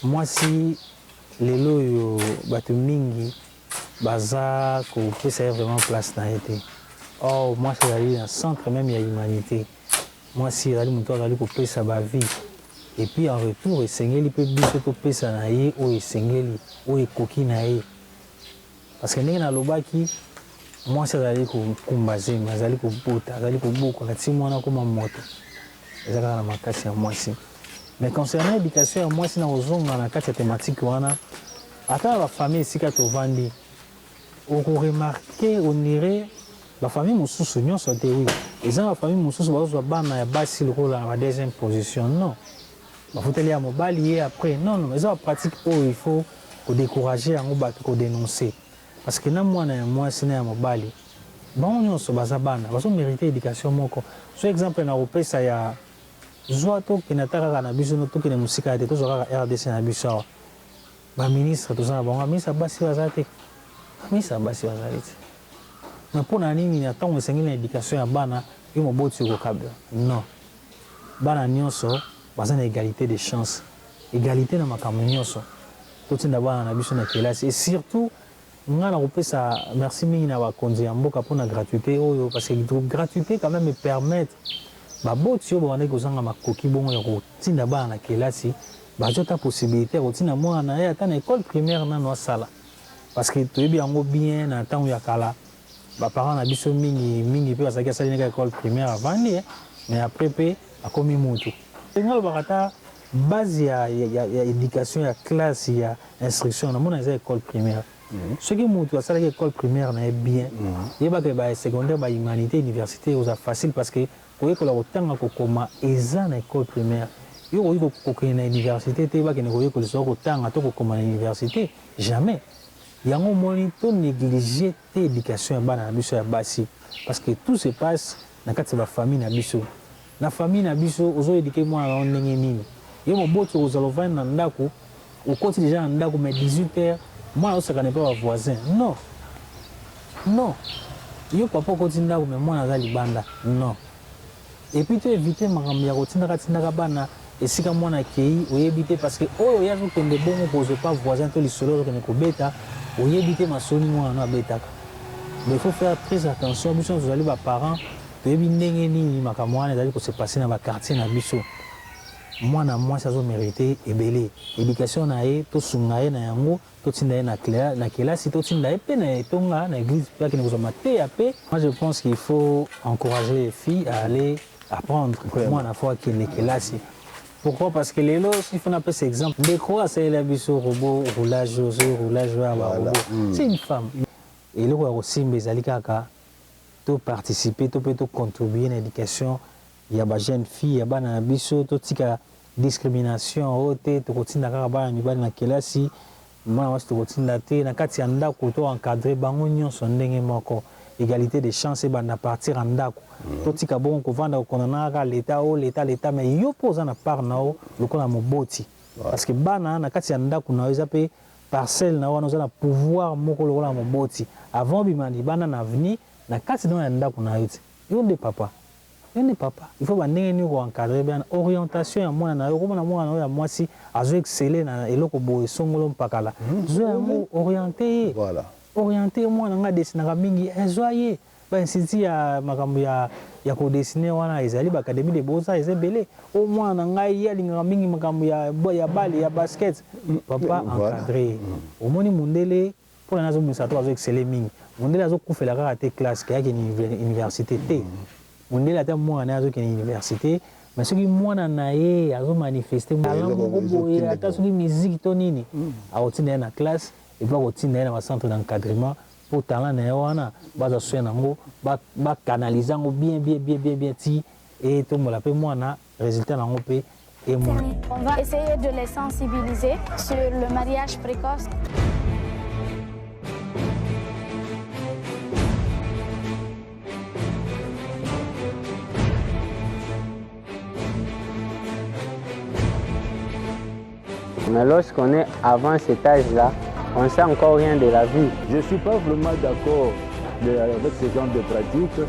Moi, si les lots, Batumingi, Baza, que ça vraiment place dans l'été. Oh, moi, c'est dans le centre même, il y a l'humanité. Moi, si je suis allé pour payer sa vie. Et puis en retour, il s'engage peut bien pour payer sa naïe ou il s'engage ou il coquille naïe. Parce que nous avons le qui moi, c'est allé pour combaser, mais allé pour bota, allé pour beaucoup. Quand moi, on a comme un moto. C'est ça que ma casse à moi ici. Mais concernant l'éducation, moi, si nous avons dans la carte thématique, on a à travers la famille ici qui est vendue. On remarque, on irait. La famille Moussou Sounion sauté oui. Et ça la famille Moussou Sounion na basi le rôle à la deuxième position non. Il faut aller à Mobali après non non mais ça pratique il faut décourager en bas pour dénoncer parce que na moi c'est à Mobali. Bon on se basa bana parce qu'on mérite éducation moko. Sur exemple na Europe ça ya zoa to kinataka na biso no to kina musika de to zoka RDC na biso. Ba ministre to ça bon ministre basi wazate. Ministre basi wazate. Mais pour nini attend on s'engage l'éducation à bana et mon beau sur câble non bana nyonso bazana égalité des chances égalité na makambo nyonso tout d'abord na biso na classe et surtout ngana ko pesa merci mingi na bakonzi ya mboka pour la gratuité oyo parce que gratuité quand même me permettre ba botio bana ko zanga makoki bongo ya ko tinda bana na classe ba jota possibilité ko tinda mwana ya ta na école primaire na no sala parce que tu bien bien na temps ya kala les parents ont dit mingi parce que ça l'école primaire avant mais après pe a commis mutu. Ngalo bakata base ya éducation ya classe ya instruction na mona école primaire. Ce qui mutu ça l'école primaire na bien. Et ba que ba secondaire ba humanité université aux facile parce que pour que la autant ko koma eza na école primaire. Yo ko na université te ba que ne ko le so ko tanga to ko koma na université jamais. Il y a un moment où négliger l'éducation parce que tout se passe dans la famille. La famille, vous éduqué moi à nini. Il y a un beau tour aux allovins dans Ndako, au côté déjà en Ndako, mais 18h, moi, je ne connais pas mes voisins. Non. Non. Il y a papa côté Ndako, mais moi, je suis banda. Non. Et puis, tu évites ma routine de bana. Et si comme moi, je suis évité parce que, oh, il y a des bons pour ne pas voisin, tous les solos, qui sont bêta. Vous évitez ma sonne, moi, on a bêta. Mais il faut faire très attention. Vous allez les parents, vous avez ni ma camarade, vous allez se passer dans le quartier, dans le moi, ça doit mériter et belé. L'éducation, tout sungaye, na yango, tout tindaye na classe, tout tindaye pe na etonga, na église, pas que nous avons maté à paix. Moi, je pense qu'il faut encourager les filles à aller apprendre. Moi, à la fois qu'il est classe. Pourquoi? Parce que les lots, il faut appeler cet exemple. Des croix, c'est la biseau robot, roulage, robot. C'est une femme. Et là, aussi, mais Alikaka, tout participer, tout peut contribuer à l'éducation. Il y a des jeunes filles, il y a des biseaux, tout tika discrimination, tout continue à avoir une balle dans classe. Moi, je continue à te, na kati anda koto encadrer bango nyonso ndenge moko. Égalité des chances et à partir en dako. Tout ce qui est bon, l'État, mais il y a pas de part le coup moboti. Parce que bana na kati ndako na ezape parcelle na wana na pouvoir moko le moboti. Avant bimani bana na avenir na kati na ndako na yote. Yo de papa. Il faut encadrer bien orientation ya mwana na yo comme na mwana ya mwasi azo exceller na eloko boye songolo mpakala. Zo orienté. Voilà. Orienté moi nga dessiner mingi ezoye ba institut ya makambo ya ko dessiner wana ezali ba académie de beaux-arts ezebele au moins nga ya linga mingi makambo ya balle ya basket papa encadré au moni mundele pour nazo musato azo exceller mingi mundele azo kufela kaka te classe ya université te mundele ata moi na azo ke université mais soki mwana na ye azo manifester moko boye ata soki musique to nini aotina na classe et puis on dans un centre d'encadrement pour talent néana base soin nango ba canaliser bien et tout me l'appelle moi na résultat nango pe et moi on va essayer de les sensibiliser sur le mariage précoce. Mais lorsqu'on est avant cet âge-là, on ne sait encore rien de la vie. Je ne suis pas vraiment d'accord avec ce genre de pratique.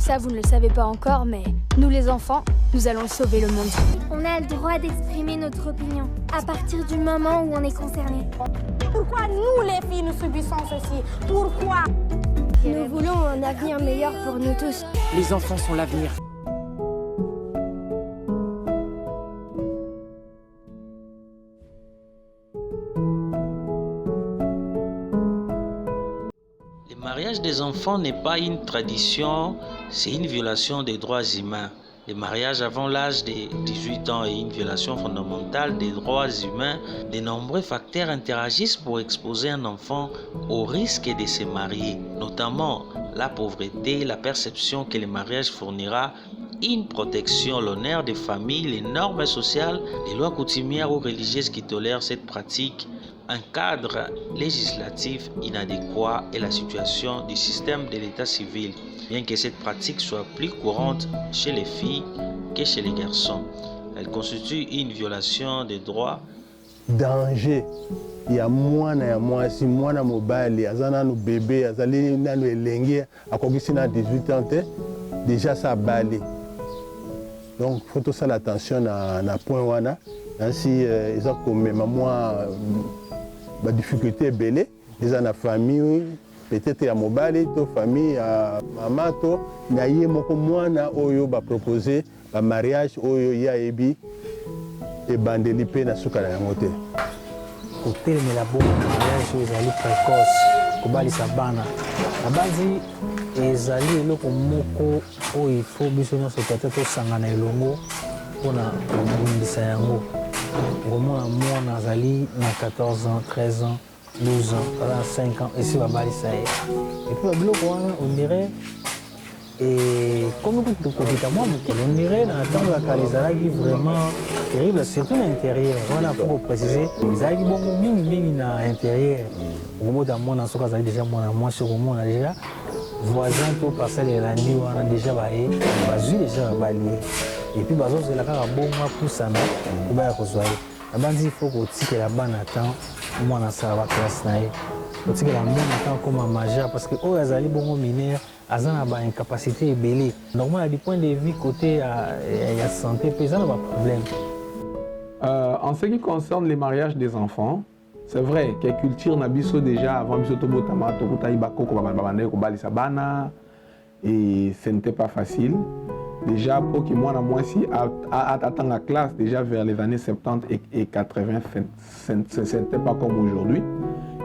que ça, vous ne le savez pas encore, mais nous les enfants, nous allons sauver le monde. On a le droit d'exprimer notre opinion à partir du moment où on est concerné. Pourquoi nous, les filles, nous subissons ceci? Pourquoi? Nous voulons un avenir meilleur pour nous tous. Les enfants sont l'avenir. Le mariage des enfants n'est pas une tradition, c'est une violation des droits humains. Le mariage avant l'âge de 18 ans est une violation fondamentale des droits humains. De nombreux facteurs interagissent pour exposer un enfant au risque de se marier, notamment la pauvreté, la perception que le mariage fournira une protection, l'honneur des familles, les normes sociales, les lois coutumières ou religieuses qui tolèrent cette pratique, un cadre législatif inadéquat et la situation du système de l'état civil, bien que cette pratique soit plus courante chez les filles que chez les garçons. Elle constitue une violation des droits. Danger. Il y a mwasi mwana mobali azana no bébé azali nano elenge akokisi na 18 ans déjà ça balé. Donc faut tout ça l'attention na point wana ainsi ils ont comme moi ba difficulté belé ils ont la famille peut-être ya mobali to famille ya mama to na ye moko mwana oyo ba proposer ba mariage oyo ya ebi e bandeli pe na suka na yango te. Kotelemela bongo mariage oyo ezali précoce kobalisa bana na basi ezali eloko moko oyo ifo biso nyonso tata tosangana elongo mpona kobundisa yango. Okomona mwana azali na 14 ans 13 ans 12 ans aza 5 ans esi babalisa ye epuis babiloko wana ondire komi kokita mwa mokolo ondire na ntango ya kala ezalaki vraiment terrible surtout na intérieur wana po koprécise ezalaki bongo mingimingi na intérieur. Okomota mwana soki azali déjà mwana mwasi okomona déjà voisin to parcelle elandi wana déjà baye bazwi déjà babalie epuis bazozela kaka bongo apusana po baya kozwa ye na bandi ifo kotikela bana temps mwana asala baklasse na ye kotikela mwana temps akoma majeur parce que oyo azali bongo mineur aza na baincapacité ebele normal du point de vue côté ya santé mpe eza na baproblème. En ce qui concerne les mariages des enfants, c'est vrai que culture na biso déjà avant biso tobotama tokutai bakoko babanda kobalisa bana et ce n'était pas facile. Déjà pour que moi si attendre la classe déjà vers les années 70 et 80 ce n'était pas comme aujourd'hui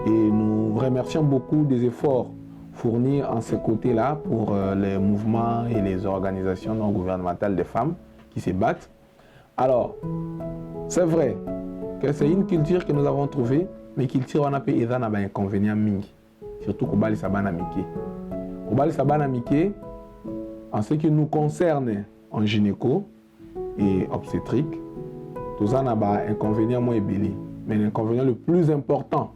et nous remercions beaucoup des efforts fournis en ce côté-là pour les mouvements et les organisations non gouvernementales des femmes qui se battent. Alors, c'est vrai que c'est une culture que nous avons trouvée, mais culture on a peu et un inconvénient mingi, surtout qu'au bali sabana miki. Au bali sabana miki, en ce qui nous concerne en gynéco et obstétrique, tout ça n'a pas inconvénient moins ébélé. Mais l'inconvénient le plus important,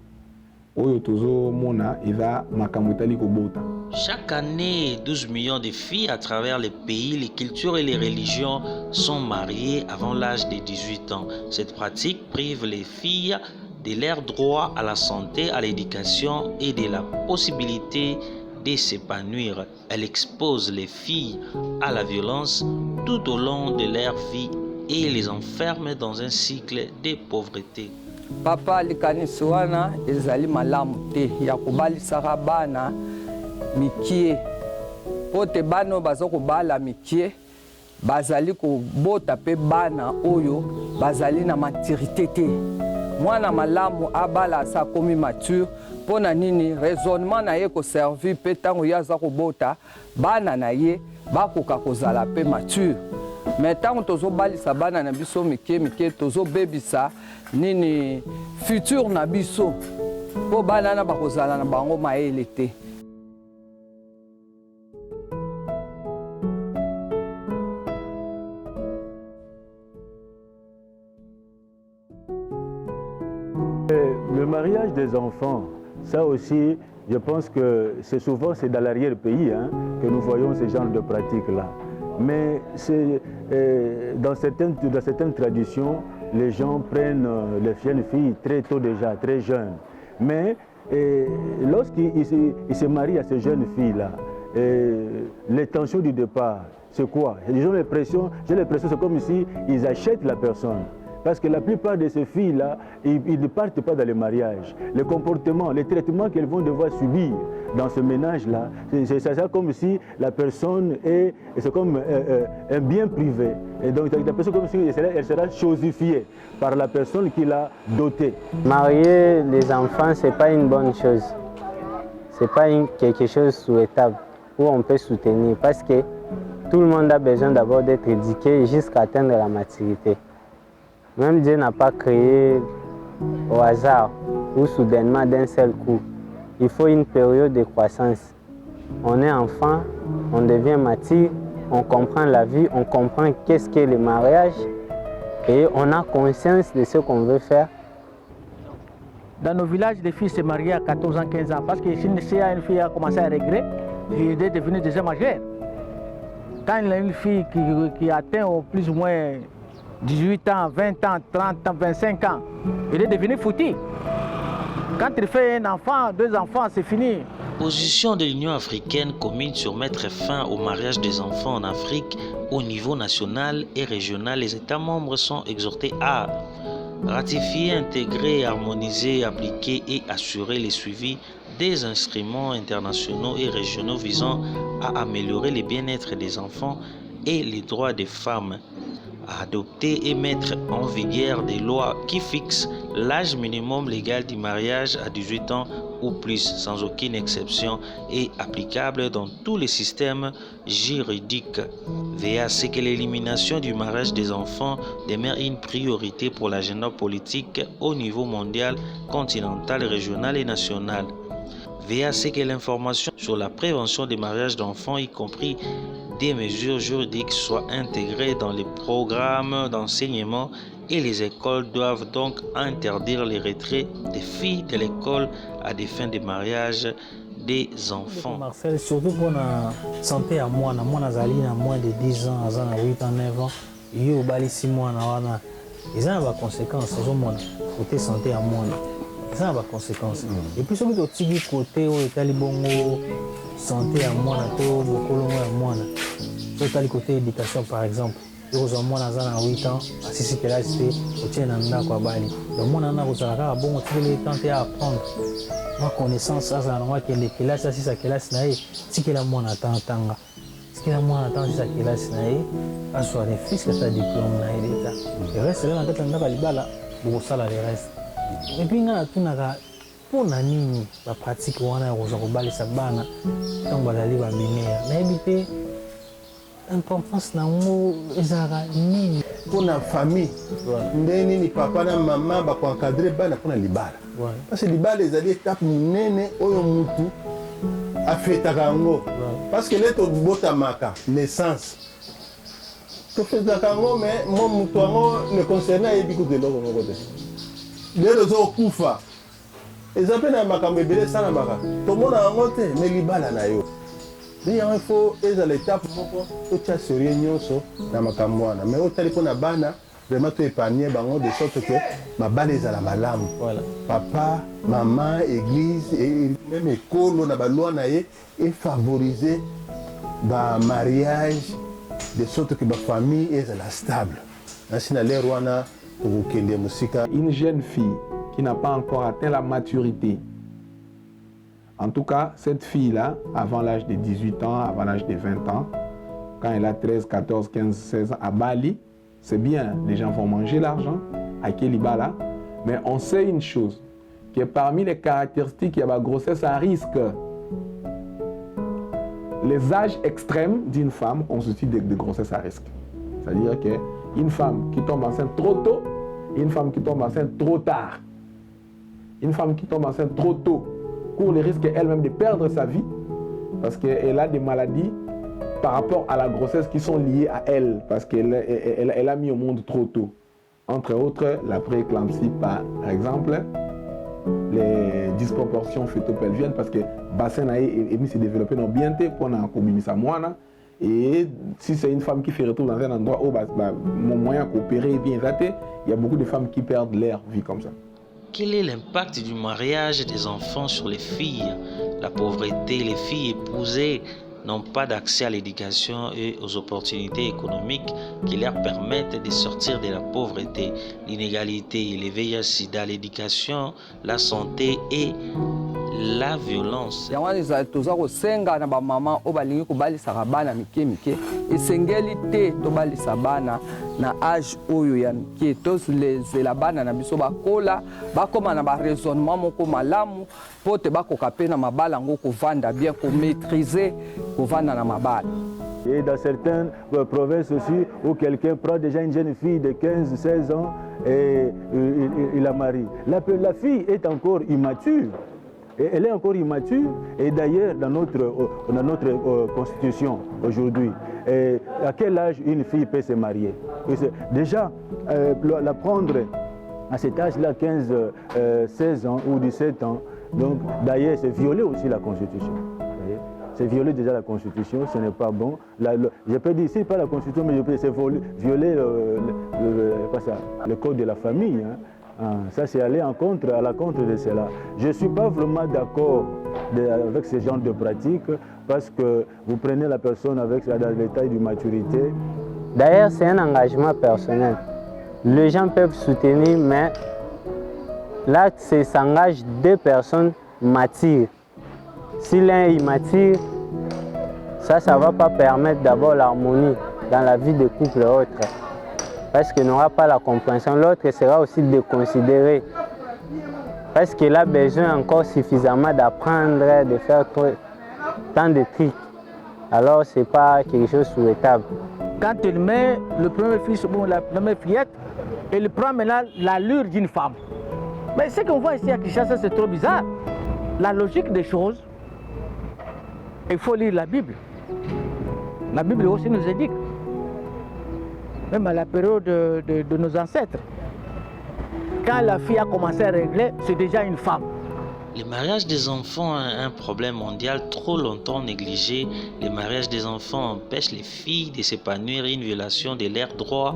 chaque année, 12 millions de filles à travers les pays, les cultures et les religions sont mariées avant l'âge de 18 ans. Cette pratique prive les filles de leur droit à la santé, à l'éducation et de la possibilité de s'épanouir. Elle expose les filles à la violence tout au long de leur vie et les enferme dans un cycle de pauvreté. Papa likanisi wana ezali malamu te ya kobalisaka bana mikie po te bana baza kobala mikie bazali kobota pe bana oyo bazali na maturité te. Mwana malamu abala asa komi mature pona nini raisonnement na ye koservi pe ntango ye aza kobota bana na ye bakoka kozala pe mature. Mais tant tozobalisa bana na biso mike tozobebisa nini futur na biso po bana na bakozala na bango mayele te. Le mariage des enfants, ça aussi, je pense que c'est souvent dans l'arrière-pays que nous voyons ce genre de pratiques-là. Mais dans certaines traditions, les gens prennent les jeunes filles très tôt déjà, très jeunes. Mais lorsqu'ils se marient à ces jeunes filles-là, l'intention du départ, c'est quoi? J'ai l'impression c'est comme si ils achètent la personne. Parce que la plupart de ces filles-là, ils ne partent pas dans les mariages. Le comportement, les traitements qu'elles vont devoir subir dans ce ménage-là, c'est ça comme si la personne c'est comme un bien privé. Et donc la personne comme si elle sera chosifiée par la personne qui l'a dotée. Marier les enfants, ce n'est pas une bonne chose. Ce n'est pas quelque chose souhaitable où on peut soutenir. Parce que tout le monde a besoin d'abord d'être éduqué jusqu'à atteindre la maturité. Même Dieu n'a pas créé au hasard ou soudainement d'un seul coup. Il faut une période de croissance. On est enfant, on devient mature, on comprend la vie, on comprend qu'est-ce qu'est le mariage et on a conscience de ce qu'on veut faire. Dans nos villages, les filles se marient à 14 ans, 15 ans parce que si une fille a commencé à régler, elle est devenue déjà majeure. Quand il y a une fille qui atteint au plus ou moins 18 ans, 20 ans, 30 ans, 25 ans, il est devenu foutu. Quand il fait un enfant, 2 enfants, c'est fini. Position de l'Union africaine commune sur mettre fin au mariage des enfants en Afrique au niveau national et régional. Les États membres sont exhortés à ratifier, intégrer, harmoniser, appliquer et assurer le suivi des instruments internationaux et régionaux visant à améliorer le bien-être des enfants et les droits des femmes, à adopter et mettre en vigueur des lois qui fixent l'âge minimum légal du mariage à 18 ans ou plus, sans aucune exception, et applicable dans tous les systèmes juridiques. Veiller à ce que l'élimination du mariage des enfants demeure une priorité pour l'agenda politique au niveau mondial, continental, régional et national. Veiller à ce que l'information sur la prévention des mariages d'enfants, y compris des mesures juridiques, soient intégrées dans les programmes d'enseignement et les écoles doivent donc interdire les retraits des filles de l'école à des fins de mariage des enfants. Marcel, surtout pour la santé à moi, Zali na moins de 10 ans, à 8 ans, 9 ans, il y a des 6 mois, ils ont des conséquences, côté santé à moi. Ils ont des conséquences. Et puis, surtout, au côté où il y a santé à moi, au côté éducation, par exemple. Aux moi dans 8 ans, si c'est là, c'était au tien à quoi bali. Le monde en a aux arabes, bon, tu veux tenter à apprendre. Ma connaissance, ça, c'est normal que les classes, si ça classe naïe, si que la monde attend tanga. Si que la monde attend si ça classe naïe, à soit les fils que ça diplôme naïe l'état. Le reste là, on a tanga balibala, pour ça là le reste. Et puis on a tout naga pour nani la pratique on a aux arabes ça bana, tant balali va mineur. Mais éviter importance na ngo ezara nini pour la famille ndeni ni papa na maman ba ko encadrer bana pour libala parce que libala ezali étape munene oyo mutu afetaka ngo parce que leto bota maka naissance to fetaka ngo mais mo mutu ngo le concernant yebi ko de loko ngo de lelo zo kufa ezape na makambe bele sana maka to mona ngo te mais libala na yo. Il faut l'étape pour que sérieux nyonso na makambo wana mais otali pona bana vraiment to épargner bango de sorte que ma bale za la malamu voilà papa maman église et même école na ba loi na ye et favoriser ba mariage de sorte que ba famille est la stable nasina l'air wana pour kende musika. Une jeune fille qui n'a pas encore atteint la maturité. En tout cas, cette fille-là, avant l'âge de 18 ans, avant l'âge de 20 ans, quand elle a 13, 14, 15, 16 ans, à Bali, c'est bien, les gens vont manger l'argent, à Kelibala, mais on sait une chose, que parmi les caractéristiques, il y a la grossesse à risque. Les âges extrêmes d'une femme constituent des grossesses à risque. C'est-à-dire qu'une femme qui tombe enceinte trop tôt, et une femme qui tombe enceinte trop tard. Une femme qui tombe enceinte trop tôt, court le risque elle-même de perdre sa vie parce qu'elle a des maladies par rapport à la grossesse qui sont liées à elle parce qu'elle a mis au monde trop tôt. Entre autres, la prééclampsie par exemple, les disproportions fœtopelviennes parce que le bassin est mis à se développer dans bien pour sa moine. Et si c'est une femme qui fait retour dans un endroit où mon moyen coopérer est bien daté, il y a beaucoup de femmes qui perdent leur vie comme ça. Quel est l'impact du mariage des enfants sur les filles? La pauvreté, les filles épousées n'ont pas d'accès à l'éducation et aux opportunités économiques qui leur permettent de sortir de la pauvreté, l'inégalité, le VIH/SIDA, l'éducation, la santé et la violence. Toza kosenga na ba mama o balingi kobalisaka bana mike mike esengeli te tobalisa bana na âge oyo ya mike tozela bana na biso bakola bakoma na ba raisonnement moko malamu po te bakoka pe na mabala yango kovanda bien komaîtriser kovanda na mabala. Et dans certaines provinces aussi où quelqu'un prend déjà une jeune fille de 15-16 ans et il la marie. La fille est encore immature. Et elle est encore immature et d'ailleurs dans notre constitution aujourd'hui, à quel âge une fille peut se marier? Déjà, la prendre à cet âge-là, 15, 16 ans ou 17 ans, donc d'ailleurs c'est violer aussi la constitution. C'est violer déjà la constitution, ce n'est pas bon. Je peux dire ici pas la constitution, mais c'est violer le code de la famille. Hein. Ça, c'est aller à la contre de cela. Je ne suis pas vraiment d'accord avec ce genre de pratique parce que vous prenez la personne avec dans l'état de maturité. D'ailleurs, c'est un engagement personnel. Les gens peuvent soutenir, mais là, c'est s'engagent deux personnes matures. Si l'un est immature, ça ne va pas permettre d'abord l'harmonie dans la vie de couple et autres. Parce qu'il n'aura pas la compréhension. L'autre sera aussi déconsidéré. Parce qu'il a besoin encore suffisamment d'apprendre, de faire tant de trucs. Alors, ce n'est pas quelque chose de souhaitable. Quand il met le premier fils ou la première fillette, il prend maintenant l'allure d'une femme. Mais ce qu'on voit ici à Kinshasa, c'est trop bizarre. La logique des choses, il faut lire la Bible. La Bible aussi nous indique. Même à la période de nos ancêtres. Quand la fille a commencé à régler, c'est déjà une femme. Le mariage des enfants est un problème mondial trop longtemps négligé. Le mariage des enfants empêche les filles de s'épanouir, une violation de leurs droits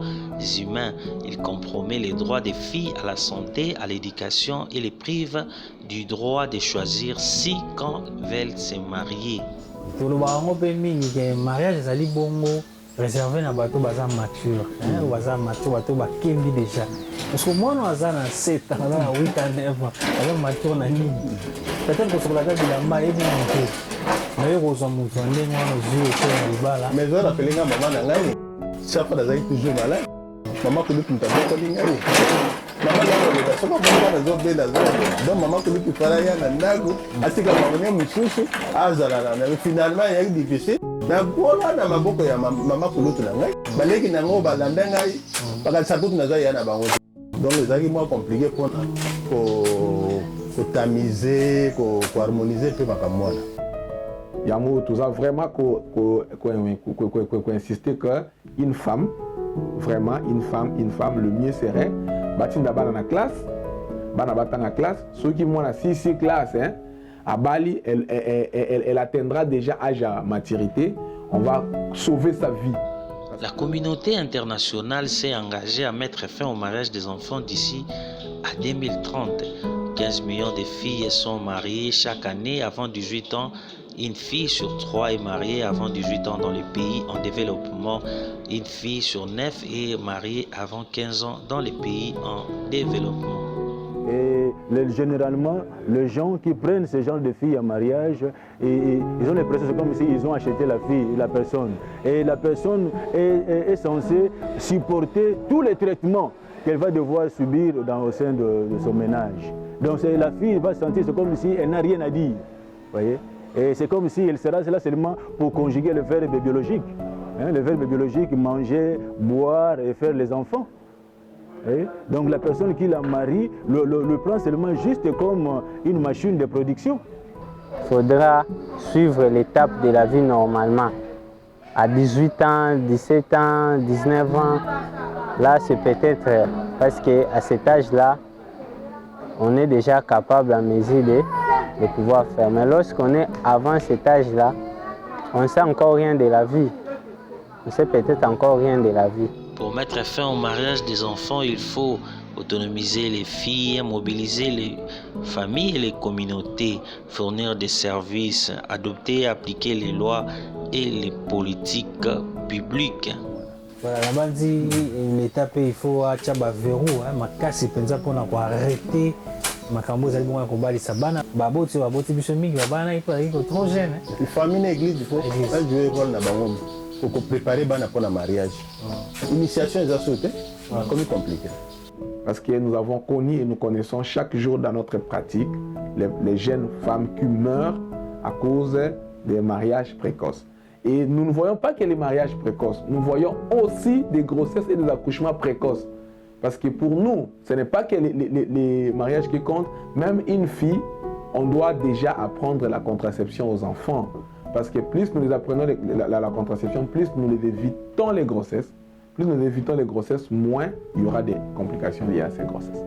humains. Il compromet les droits des filles à la santé, à l'éducation et les prive du droit de choisir si quand veulent se marier. Réservé na bateau baza mature, baza mature, bateau bakembi déjà. Parce que moi on a 7 ans, 8 ans, 9 ans, baza mature na nini. Peut-être que sur la table de la maille dit monter. Mais aux hommes nous on est moi nos yeux sur le bala. Mais on a fait les maman na ngai. Chaque fois d'ailleurs toujours malade. Maman que nous t'avons pas dit ngai. Maman na ça va pas na zo bela zo. Donc maman que nous fala ya na ndago, asika maman mususu azala na finalement il y a difficile. Na kola na maboko ya mama kulutu na ngai baleki nango balanda ngai bakatisa kutu naza ya na bango donc ezalaki moins compliqué mpona kotamize koharmonize mpe makambo wana yango toza vraiment insister que une femme vraiment une femme le mieux serait batinda bana na classe bana batanga classe soki mwana 6 classe hein à Bali, elle atteindra déjà âge à maturité. On va sauver sa vie. La communauté internationale s'est engagée à mettre fin au mariage des enfants d'ici à 2030. 15 millions de filles sont mariées chaque année avant 18 ans. Une fille sur 3 est mariée avant 18 ans dans les pays en développement. Une fille sur 9 est mariée avant 15 ans dans les pays en développement. Et généralement, les gens qui prennent ce genre de filles en mariage, ils ont l'impression c'est comme s'ils ont acheté la personne. Et la personne est censée supporter tous les traitements qu'elle va devoir subir au sein de son ménage. Donc la fille va se sentir, c'est comme si elle n'a rien à dire. Voyez? Et c'est comme si elle sera là seulement pour conjuguer le verbe biologique. Le verbe biologique, manger, boire et faire les enfants. Donc la personne qui la marie le prend seulement juste comme une machine de production. Il faudra suivre l'étape de la vie normalement. À 18 ans, 17 ans, 19 ans, là c'est peut-être parce qu'à cet âge-là, on est déjà capable à mesure de pouvoir faire. Mais lorsqu'on est avant cet âge-là, on ne sait encore rien de la vie. On ne sait peut-être encore rien de la vie. Pour mettre fin au mariage des enfants, il faut autonomiser les filles, mobiliser les familles et les communautés, fournir des services, adopter et appliquer les lois et les politiques publiques. Voilà, là-bas dit l'État il faut acha ba verrou makasi penza pona ko arrêter makambo zali bonga ko bali sabana baboti biso mingi babana iko trop jeune. La famille église il faut jouer rôle na bango pour préparer bana pour le mariage. Initiation est sauté comme compliqué. Parce que nous avons connu et nous connaissons chaque jour dans notre pratique les jeunes femmes qui meurent à cause des mariages précoces. Et nous ne voyons pas que les mariages précoces, nous voyons aussi des grossesses et des accouchements précoces. Parce que pour nous, ce n'est pas que les mariages qui comptent, même une fille, on doit déjà apprendre la contraception aux enfants. Parce que plus nous les apprenons la contraception, plus nous les évitons les grossesses. Plus nous évitons les grossesses, moins il y aura des complications liées à ces grossesses.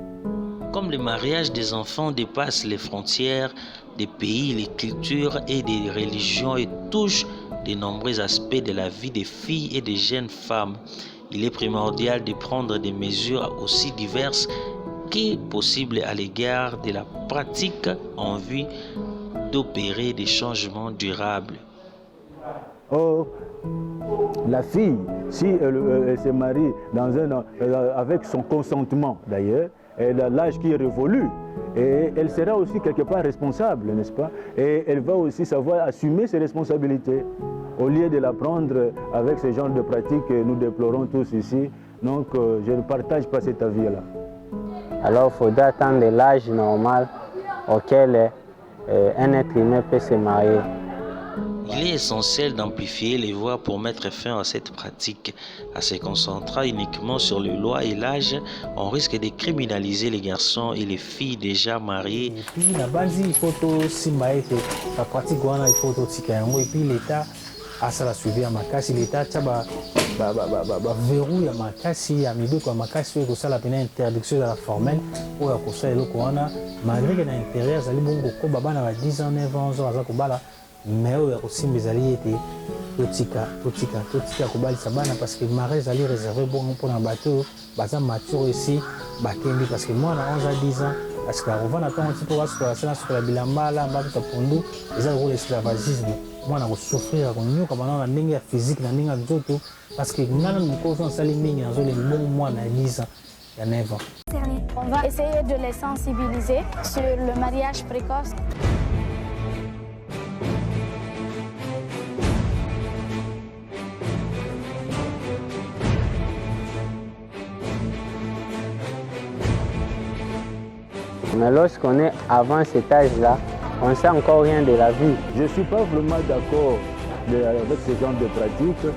Comme le mariage des enfants dépasse les frontières des pays, les cultures et des religions et touche de nombreux aspects de la vie des filles et des jeunes femmes, il est primordial de prendre des mesures aussi diverses que possible à l'égard de la pratique en vue d'opérer des changements durables. Oh, la fille, si elle se marie avec son consentement d'ailleurs, elle a l'âge qui est révolu et elle sera aussi quelque part responsable, n'est-ce pas? Et elle va aussi savoir assumer ses responsabilités au lieu de la prendre avec ce genre de pratiques que nous déplorons tous ici. Donc je ne partage pas cet avis-là. Alors il faudra attendre l'âge normal auquel un être humain peut se marier. Il est essentiel d'amplifier les voix pour mettre fin à cette pratique. En se concentrant uniquement sur les lois et l'âge, on risque de criminaliser les garçons et les filles déjà mariés. Et puis là-bas, il faut aussi la pratique, il faut aussi et puis l'État a ça la suivi à Makasi. L'État a verrou à Makasi, à Mido, à Makasi, et ça la peine interdiction de la formelle, ou à ça le Corona, malgré que l'intérieur, ça bon beaucoup, baba na 10 ans, 9 ans, 11 ans, mais aussi mes alliés étaient totika kobali sabana parce que mariage allait réservé bon pour un bateau baza mature ici bakendi parce que moi na 11 à 10 ans parce que avant na temps un petit peu parce que ça sur la bilamba là ba tout pondu ils ont l'esclavagisme moi na souffrir ko nyoka bana na ndenge physique na ndenge nzoto parce que ngana mikozo sali mingi na zole bon moi na 10 ans il y a 9 ans. On va essayer de les sensibiliser sur le mariage précoce. Mais lorsqu'on est avant cet âge-là, on ne sait encore rien de la vie. Je ne suis pas vraiment d'accord avec ce genre de pratique